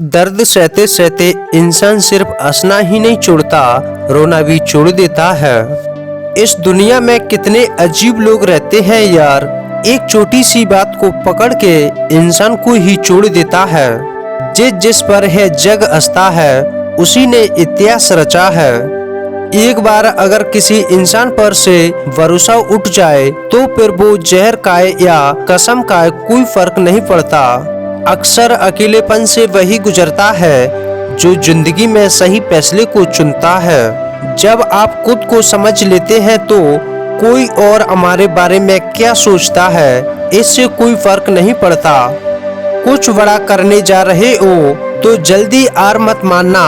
दर्द सहते सहते इंसान सिर्फ हंसना ही नहीं छोड़ता, रोना भी छोड़ देता है। इस दुनिया में कितने अजीब लोग रहते हैं यार। एक छोटी सी बात को पकड़ के इंसान को ही छोड़ देता है। जिस पर है जग हंसता है, उसी ने इतिहास रचा है। एक बार अगर किसी इंसान पर से भरोसा उठ जाए तो फिर वो जहर खाए या कसम खाए कोई फर्क नहीं पड़ता। अक्सर अकेलेपन से वही गुजरता है जो जिंदगी में सही फैसले को चुनता है। जब आप खुद को समझ लेते हैं तो कोई और हमारे बारे में क्या सोचता है, इससे कोई फर्क नहीं पड़ता। कुछ बड़ा करने जा रहे हो तो जल्दी हार मत मानना,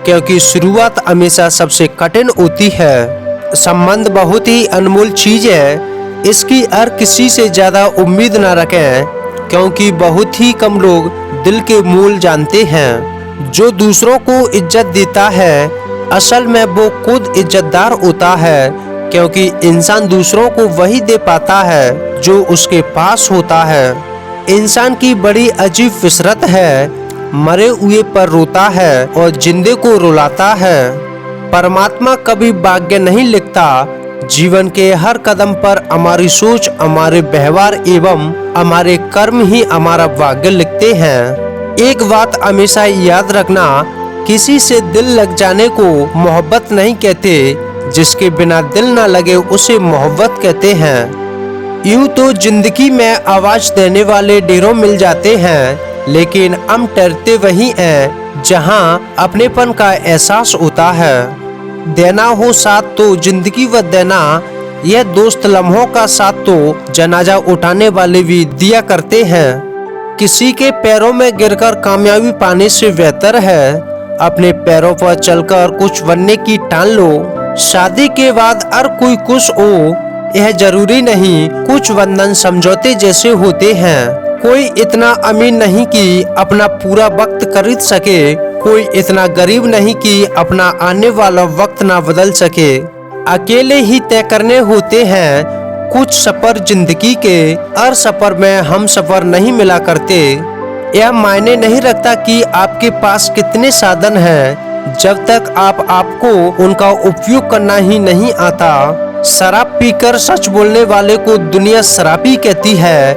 क्योंकि शुरुआत हमेशा सबसे कठिन होती है। संबंध बहुत ही अनमोल चीज है, इसकी हर किसी से ज्यादा उम्मीद न रखें, क्योंकि बहुत ही कम लोग दिल के मूल जानते हैं। जो दूसरों को इज्जत देता है, असल में वो खुद इज्जतदार होता है, क्योंकि इंसान दूसरों को वही दे पाता है जो उसके पास होता है। इंसान की बड़ी अजीब फितरत है, मरे हुए पर रोता है और जिंदे को रुलाता है। परमात्मा कभी भाग्य नहीं लिखता, जीवन के हर कदम पर हमारी सोच, हमारे व्यवहार एवं हमारे कर्म ही हमारा भाग्य लिखते हैं। एक बात हमेशा याद रखना, किसी से दिल लग जाने को मोहब्बत नहीं कहते, जिसके बिना दिल ना लगे उसे मोहब्बत कहते हैं। यूं तो जिंदगी में आवाज देने वाले ढेरों मिल जाते हैं, लेकिन हम ठहरते वही हैं जहां अपनेपन का एहसास होता है। देना हो साथ तो जिंदगी व देना, यह दोस्त लम्हों का साथ तो जनाजा उठाने वाले भी दिया करते हैं। किसी के पैरों में गिरकर कामयाबी पाने से बेहतर है अपने पैरों पर चलकर कुछ बनने की ठान लो। शादी के बाद हर कोई खुश हो, यह जरूरी नहीं। कुछ बंधन समझौते जैसे होते हैं। कोई इतना अमीर नहीं कि अपना पूरा वक्त खरीद सके, कोई इतना गरीब नहीं कि अपना आने वाला वक्त ना बदल सके। अकेले ही तय करने होते हैं कुछ सफर जिंदगी के, हर सफर में हम सफर नहीं मिला करते। यह मायने नहीं रखता कि आपके पास कितने साधन हैं, जब तक आपको उनका उपयोग करना ही नहीं आता। शराब पीकर सच बोलने वाले को दुनिया शराबी कहती है,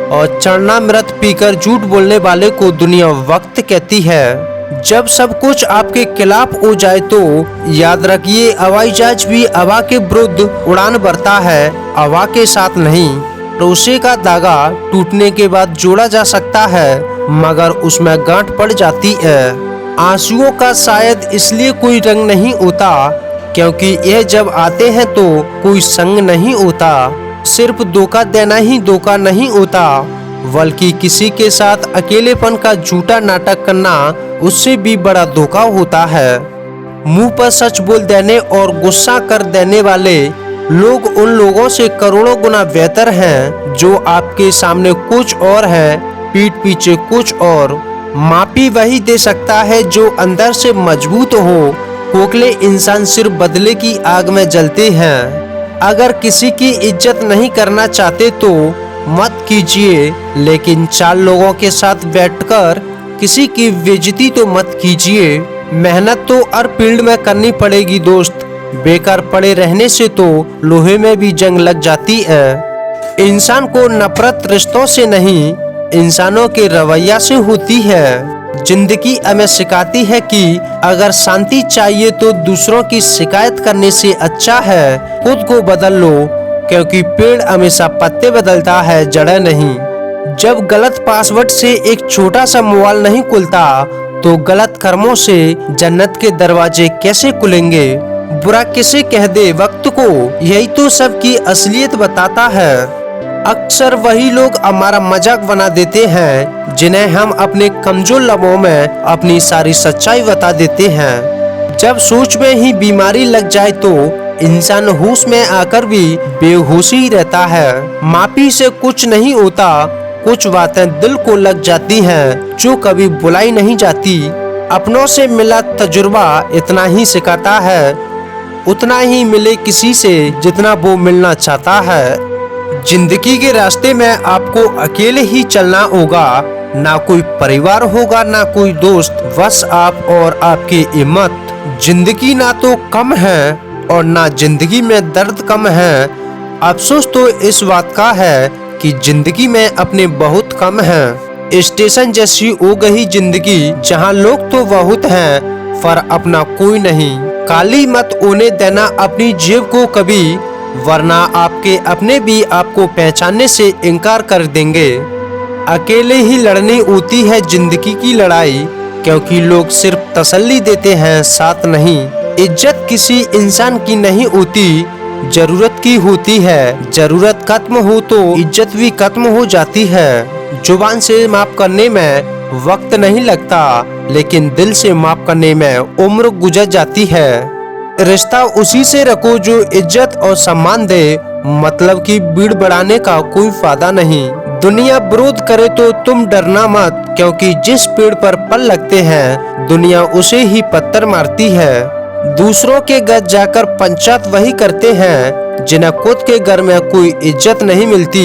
और चरणामृत पीकर झूठ बोलने वाले को दुनिया वक्त कहती है। जब सब कुछ आपके खिलाफ हो जाए तो याद रखिए, हवाई जहाज भी हवा के विरुद्ध उड़ान भरता है, हवा के साथ नहीं। भरोसे का धागा टूटने के बाद जोड़ा जा सकता है, मगर उसमें गांठ पड़ जाती है। आंसुओं का शायद इसलिए कोई रंग नहीं होता, क्योंकि यह जब आते हैं तो कोई संग नहीं होता। सिर्फ धोखा देना ही धोखा नहीं होता, बल्कि किसी के साथ अकेलेपन का झूठा नाटक करना उससे भी बड़ा धोखा होता है। मुंह पर सच बोल देने और गुस्सा कर देने वाले लोग उन लोगों से करोड़ों गुना बेहतर हैं जो आपके सामने कुछ और है, पीठ पीछे कुछ और। माफी वही दे सकता है जो अंदर से मजबूत हो। खोखले इंसान सिर्फ बदले की आग में जलते हैं। अगर किसी की इज्जत नहीं करना चाहते तो मत कीजिए, लेकिन चार लोगों के साथ बैठकर किसी की बेइज्जती तो मत कीजिए। मेहनत तो हर फील्ड में करनी पड़ेगी दोस्त, बेकार पड़े रहने से तो लोहे में भी जंग लग जाती है। इंसान को नफरत रिश्तों से नहीं, इंसानों के रवैया से होती है। जिंदगी हमें सिखाती है कि अगर शांति चाहिए तो दूसरों की शिकायत करने से अच्छा है खुद को बदल लो, क्योंकि पेड़ हमेशा पत्ते बदलता है, जड़ें नहीं। जब गलत पासवर्ड से एक छोटा सा मोबाइल नहीं खुलता तो गलत कर्मों से जन्नत के दरवाजे कैसे खुलेंगे। बुरा किसे कह दे वक्त को, यही तो सबकी असलियत बताता है। अक्सर वही लोग हमारा मजाक बना देते हैं जिन्हें हम अपने कमजोर लम्हों में अपनी सारी सच्चाई बता देते हैं। जब सोच में ही बीमारी लग जाए तो इंसान होश में आकर भी बेहोश ही रहता है। माफी से कुछ नहीं होता, कुछ बातें दिल को लग जाती हैं जो कभी बुलाई नहीं जाती। अपनों से मिला तजुर्बा इतना ही सिखाता है, उतना ही मिले किसी से जितना वो मिलना चाहता है। जिंदगी के रास्ते में आपको अकेले ही चलना होगा, ना कोई परिवार होगा, ना कोई दोस्त, बस आप और आपकी हिम्मत। जिंदगी ना तो कम है और ना जिंदगी में दर्द कम है। अफसोस तो इस बात का है कि जिंदगी में अपने बहुत कम है। स्टेशन जैसी हो गई जिंदगी, जहां लोग तो बहुत हैं पर अपना कोई नहीं। काली मत होने देना अपनी जेब को कभी, वरना आपके अपने भी आपको पहचानने से इनकार कर देंगे। अकेले ही लड़नी होती है जिंदगी की लड़ाई, क्योंकि लोग सिर्फ तसल्ली देते हैं, साथ नहीं। इज्जत किसी इंसान की नहीं होती, जरूरत की होती है। जरूरत खत्म हो तो इज्जत भी खत्म हो जाती है। जुबान से माफ करने में वक्त नहीं लगता, लेकिन दिल से माफ करने में उम्र गुजर जाती है। रिश्ता उसी से रखो जो इज्जत और सम्मान दे, मतलब कि भीड़ बढ़ाने का कोई फायदा नहीं। दुनिया विरोध करे तो तुम डरना मत, क्योंकि जिस पेड़ पर फल लगते हैं दुनिया उसे ही पत्थर मारती है। दूसरों के घर जाकर पंचायत वही करते हैं जिन्हें खुद के घर में कोई इज्जत नहीं मिलती।